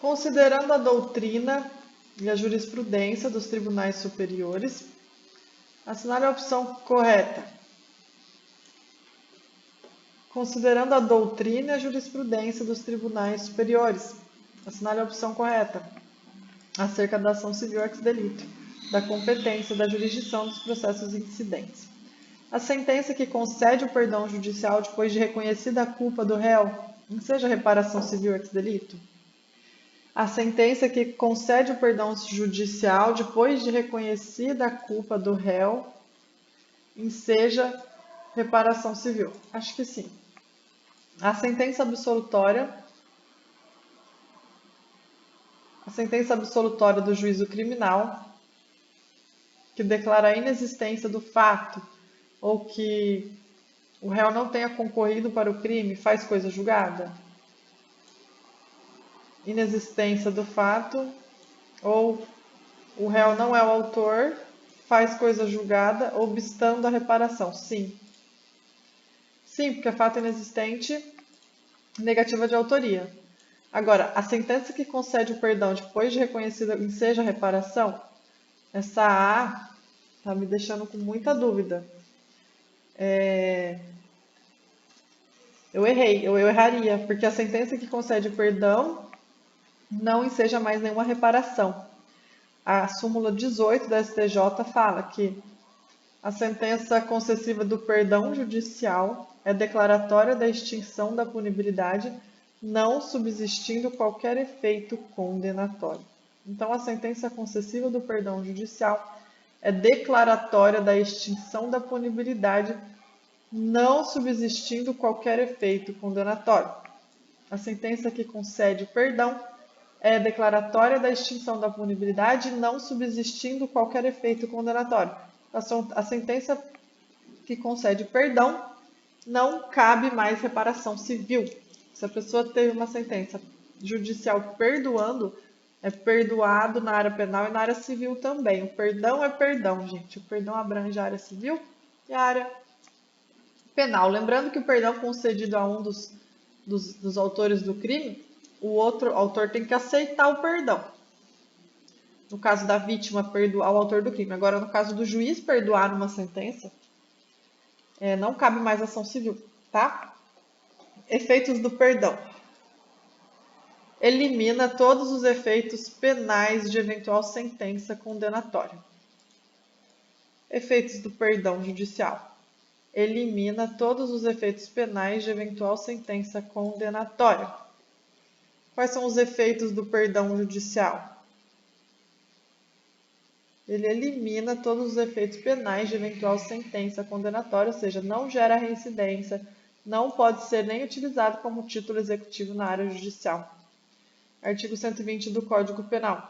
Considerando a doutrina e a jurisprudência dos tribunais superiores, assinale a opção correta. Considerando a doutrina e a jurisprudência dos tribunais superiores, assinale a opção correta. Acerca da ação civil ex delito, da competência, da jurisdição dos processos incidentes. A sentença que concede o perdão judicial depois de reconhecida a culpa do réu, enseja reparação civil ex delito. A sentença que concede o perdão judicial depois de reconhecida a culpa do réu, enseja reparação civil. Acho que sim. A sentença absolutória do juízo criminal, que declara a inexistência do fato ou que o réu não tenha concorrido para o crime, faz coisa julgada? Inexistência do fato ou o réu não é o autor, faz coisa julgada, obstando a reparação? Sim. Sim, porque é fato inexistente, negativa de autoria. Agora, a sentença que concede o perdão depois de reconhecida enseja reparação, essa A está me deixando com muita dúvida. Eu erraria, porque a sentença que concede perdão não enseja mais nenhuma reparação. A súmula 18 da STJ fala que a sentença concessiva do perdão judicial é declaratória da extinção da punibilidade, não subsistindo qualquer efeito condenatório. Então, a sentença concessiva do perdão judicial é declaratória da extinção da punibilidade, não subsistindo qualquer efeito condenatório. A sentença que concede o perdão é declaratória da extinção da punibilidade, não subsistindo qualquer efeito condenatório. A sentença que concede perdão não cabe mais reparação civil. Se a pessoa teve uma sentença judicial perdoando, é perdoado na área penal e na área civil também. O perdão é perdão, gente. O perdão abrange a área civil e a área penal. Lembrando que o perdão concedido a um dos autores do crime, o outro autor tem que aceitar o perdão. No caso da vítima, perdoar o autor do crime. Agora, no caso do juiz perdoar uma sentença, não cabe mais ação civil, tá? Efeitos do perdão. Elimina todos os efeitos penais de eventual sentença condenatória. Efeitos do perdão judicial. Elimina todos os efeitos penais de eventual sentença condenatória. Quais são os efeitos do perdão judicial? Ele elimina todos os efeitos penais de eventual sentença condenatória, ou seja, não gera reincidência, não pode ser nem utilizado como título executivo na área judicial. Artigo 120 do Código Penal.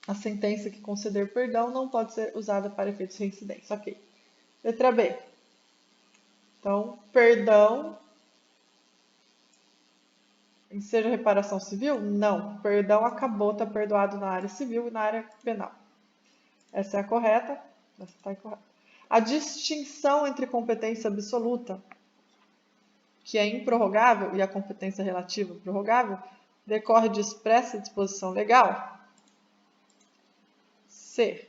A sentença que conceder perdão não pode ser usada para efeitos de reincidência. Ok. Letra B. Então, perdão enseja reparação civil? Não. Perdão acabou, está perdoado na área civil e na área penal. Essa é a correta. Essa está incorreta. A distinção entre competência absoluta, que é improrrogável, e a competência relativa prorrogável, decorre de expressa disposição legal? C.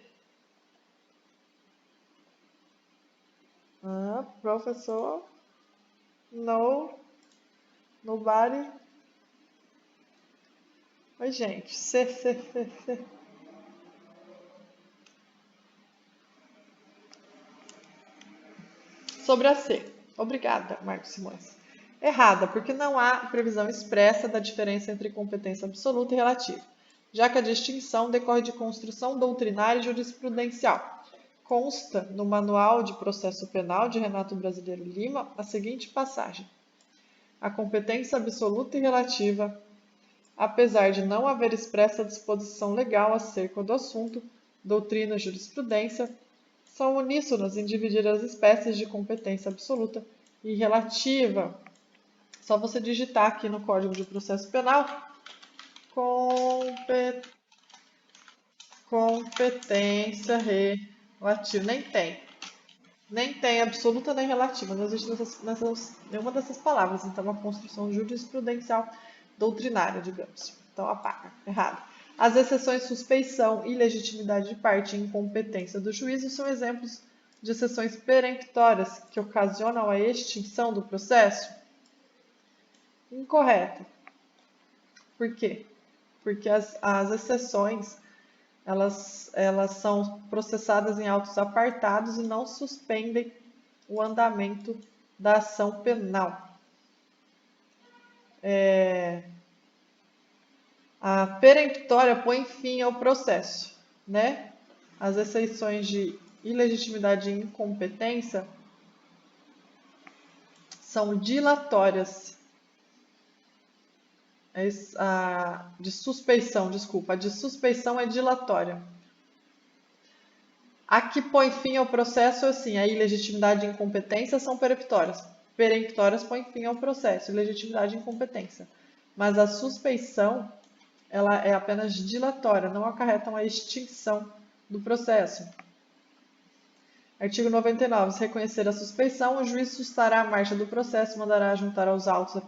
Professor, nobody. Oi, gente. C. Sobre a C. Obrigada, Marcos Simões. Errada, porque não há previsão expressa da diferença entre competência absoluta e relativa, já que a distinção decorre de construção doutrinária e jurisprudencial. Consta no Manual de Processo Penal de Renato Brasileiro Lima a seguinte passagem: a competência absoluta e relativa, apesar de não haver expressa disposição legal acerca do assunto, doutrina e jurisprudência, são uníssonas em dividir as espécies de competência absoluta e relativa. Só você digitar aqui no Código de Processo Penal competência relativa. Nem tem absoluta nem relativa. Não existe nenhuma dessas palavras. Então, é uma construção jurisprudencial doutrinária, digamos. Então, Então, apaga. Errado. As exceções suspeição, ilegitimidade de parte e incompetência do juízo são exemplos de exceções peremptórias que ocasionam a extinção do processo? Incorreto. Por quê? Porque as exceções elas são processadas em autos apartados e não suspendem o andamento da ação penal. A peremptória põe fim ao processo, né? As exceções de ilegitimidade e incompetência são dilatórias. A de suspeição é dilatória. A que põe fim ao processo, assim, a ilegitimidade e incompetência são peremptórias. Peremptórias põem fim ao processo, ilegitimidade e incompetência. Mas a suspeição, ela é apenas dilatória, não acarretam a extinção do processo. Artigo 99. Se reconhecer a suspeição, o juiz sustará a marcha do processo, mandará juntar aos autos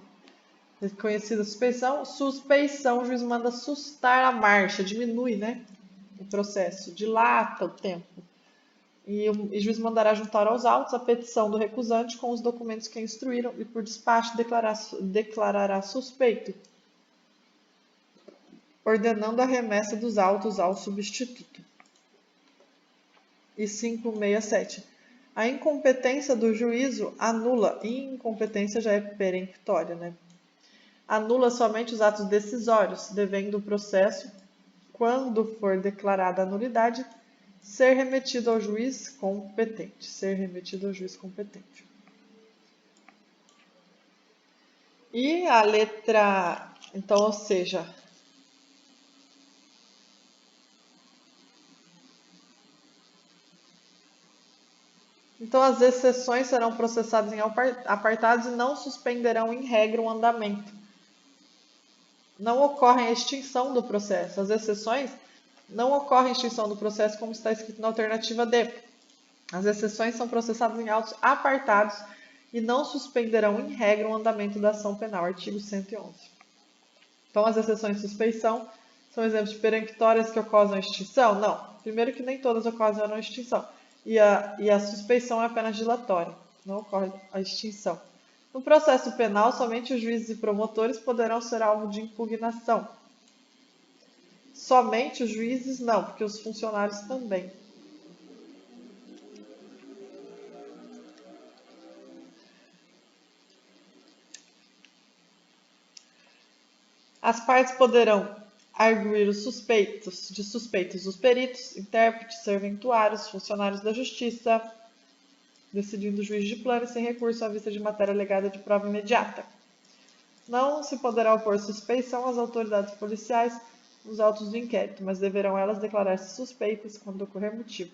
reconhecida a suspeição. Suspeição, o juiz manda sustar a marcha, diminui, né, o processo, dilata o tempo. E o juiz mandará juntar aos autos a petição do recusante com os documentos que a instruíram e, por despacho, declarará suspeito, ordenando a remessa dos autos ao substituto. E 567. A incompetência do juízo anula, e incompetência já é peremptória, né? Anula somente os atos decisórios, devendo o processo, quando for declarada a nulidade, ser remetido ao juiz competente. E a letra, então, ou seja, as exceções serão processadas em apartados e não suspenderão em regra o andamento. Não ocorre a extinção do processo. As exceções não ocorre a extinção do processo, como está escrito na alternativa D. As exceções são processadas em autos apartados e não suspenderão em regra o andamento da ação penal. Artigo 111. Então, as exceções de suspeição são exemplos de peremptórias que ocasionam a extinção? Não. Primeiro que nem todas ocasionam a extinção. E a suspeição é apenas dilatória. Não ocorre a extinção. No processo penal, somente os juízes e promotores poderão ser alvo de impugnação. Somente os juízes não, porque os funcionários também. As partes poderão arguir os suspeitos os peritos, intérpretes, serventuários, funcionários da justiça, decidindo o juiz de plano e sem recurso à vista de matéria alegada de prova imediata. Não se poderá opor suspeição às autoridades policiais nos autos do inquérito, mas deverão elas declarar-se suspeitas quando ocorrer motivo.